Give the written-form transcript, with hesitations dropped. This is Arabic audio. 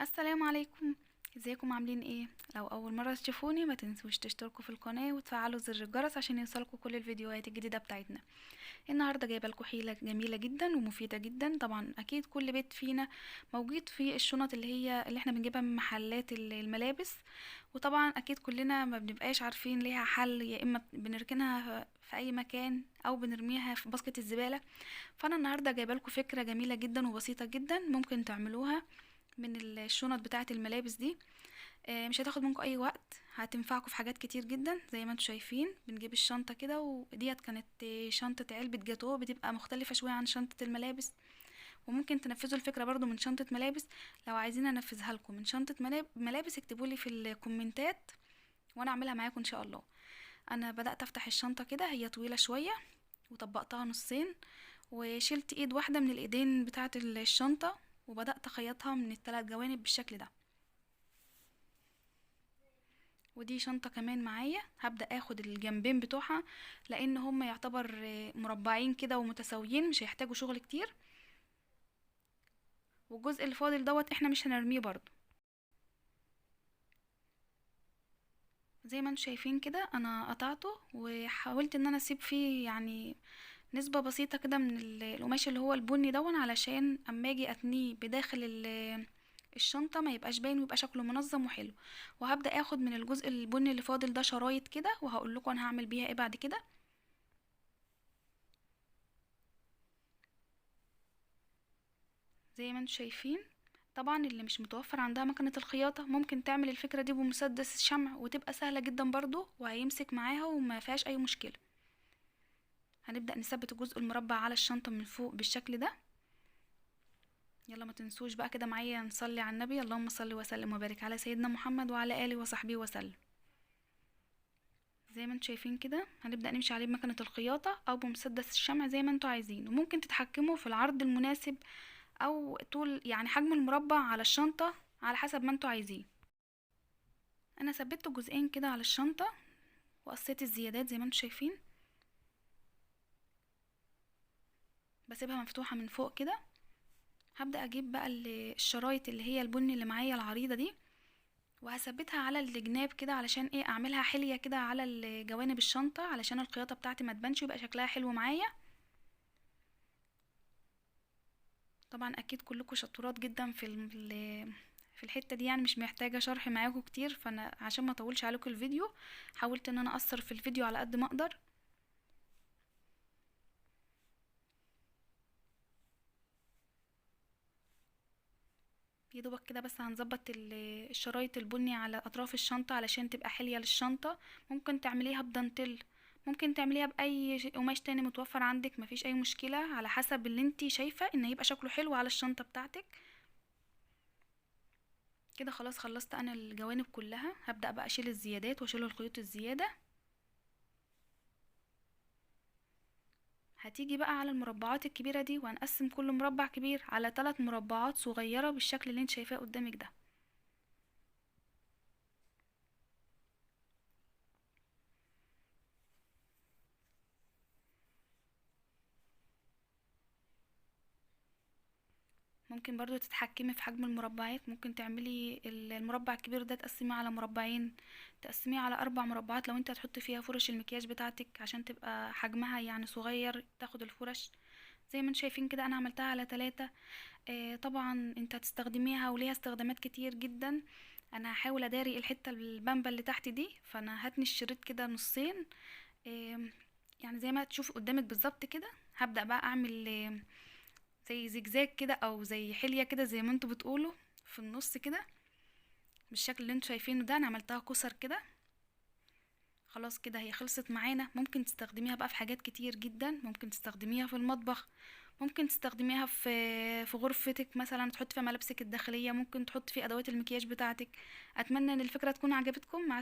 السلام عليكم. ازيكم عاملين ايه؟ لو اول مره تشوفوني ما تنسوش تشتركوا في القناه وتفعلوا زر الجرس عشان يوصلكوا كل الفيديوهات الجديده بتاعتنا. النهارده جايبه لكم حيله جميله جدا ومفيده جدا. طبعا اكيد كل بيت فينا موجود فيه الشنط اللي احنا بنجيبها من محلات الملابس. وطبعا اكيد كلنا ما بنبقاش عارفين ليها حل، يا اما بنركنها في اي مكان او بنرميها في باسكت الزباله. فانا النهارده جايبه لكم فكره جميله جدا وبسيطه جدا ممكن تعملوها من الشنط بتاعه الملابس دي. مش هتاخد منكم اي وقت، هتنفعكم في حاجات كتير جدا. زي ما انتم شايفين بنجيب الشنطه كده، وديت كانت شنطه علبه جاتوه، بتبقى مختلفه شويه عن شنطه الملابس. وممكن تنفذوا الفكره برضو من شنطه ملابس. لو عايزين انفذها لكم من شنطه ملابس اكتبوا لي في الكومنتات وانا اعملها معاكم ان شاء الله. انا بدات افتح الشنطه كده، هي طويله شويه وطبقتها نصين، وشلت ايد واحده من الايدين بتاعه الشنطه، وبدات اخيطها من الثلاث جوانب بالشكل ده. ودي شنطة كمان معايا، هبدأ اخد الجنبين بتوعها لان هم يعتبر مربعين كده ومتساويين، مش هيحتاجوا شغل كتير. والجزء اللي فاضل دوت احنا مش هنرميه برضو. زي ما انتم شايفين كده انا قطعته وحاولت ان انا اسيب فيه يعني نسبة بسيطة كده من القماش اللي هو البني دون، علشان اما اجي اتنيه بداخل الشنطة ما يبقاش باين ويبقى شكله منظم وحلو. وهبدأ اخد من الجزء البني اللي فاضل ده شرايط كده، وهقول لكم انا هعمل بيها ايه بعد كده. زي ما انتم شايفين، طبعا اللي مش متوفر عندها مكنة الخياطة ممكن تعمل الفكرة دي بمسدس الشمع، وتبقى سهلة جدا برضو وهيمسك معاها وما فيهاش اي مشكلة. هنبدأ نثبت الجزء المربع على الشنطة من فوق بالشكل ده. يلا ما تنسوش بقى كده معايا نصلي على النبي، اللهم صل وسلم وبارك على سيدنا محمد وعلى آله وصحبه وسلم. زي ما انتم شايفين كده هنبدأ نمشي عليه بمكنة الخياطة او بمسدس الشمع زي ما انتم عايزين، وممكن تتحكموا في العرض المناسب او طول يعني حجم المربع على الشنطة على حسب ما انتوا عايزين. انا ثبت جزئين كده على الشنطة وقصيت الزيادات زي ما انتوا شايفين، بسيبها مفتوحة من فوق كده. هبدأ اجيب بقى الشرايط اللي هي البني اللي معايا العريضة دي، وهثبتها على الجناب كده علشان ايه اعملها حلية كده على جوانب الشنطة، علشان الخياطة بتاعتي ما تبانش ويبقى شكلها حلو معايا. طبعا اكيد كلكم شطورات جدا في الحتة دي، يعني مش محتاجة شرح معاكم كتير. فانا عشان ما اطولش عليكم الفيديو حاولت ان انا اقصر في الفيديو على قد ما اقدر. يا دوبك كده بس هنظبط الشرايط البني على اطراف الشنطة علشان تبقى حلية للشنطة. ممكن تعمليها بدانتيل، ممكن تعمليها باي قماش تاني متوفر عندك، مفيش اي مشكلة على حسب اللي انتي شايفة ان هيبقى شكله حلو على الشنطة بتاعتك. كده خلاص خلصت انا الجوانب كلها، هبدأ بقى اشيل الزيادات واشيل الخيوط الزيادة. هتيجي بقى على المربعات الكبيرة دي، وهنقسم كل مربع كبير على 3 مربعات صغيرة بالشكل اللي انت شايفاه قدامك ده. ممكن برضو تتحكمي في حجم المربعات، ممكن تعملي المربع الكبير ده تقسميه على مربعين، تقسميه على 4 مربعات لو انت هتحطي فيها فرش المكياج بتاعتك عشان تبقى حجمها يعني صغير تاخد الفرش. زي ما انتم شايفين كده انا عملتها على 3. طبعا انت هتستخدميها وليها استخدامات كتير جدا. انا هحاول اداري الحتة البامبا اللي تحت دي، فانا هتني الشريط كده نصين. آه يعني زي ما تشوف قدامك بالظبط كده. هبدأ بقى اعمل زي زجزاج كده او زي حلية كده زي ما انتوا بتقولوا في النص كده بالشكل اللي انتوا شايفينه ده. انا عملتها كسر كده. خلاص كده هي خلصت معانا. ممكن تستخدميها بقى في حاجات كتير جدا، ممكن تستخدميها في المطبخ، ممكن تستخدميها في غرفتك مثلا تحطي فيها ملابسك الداخلية، ممكن تحطي فيه ادوات المكياج بتاعتك. اتمنى ان الفكرة تكون عجبتكم. مع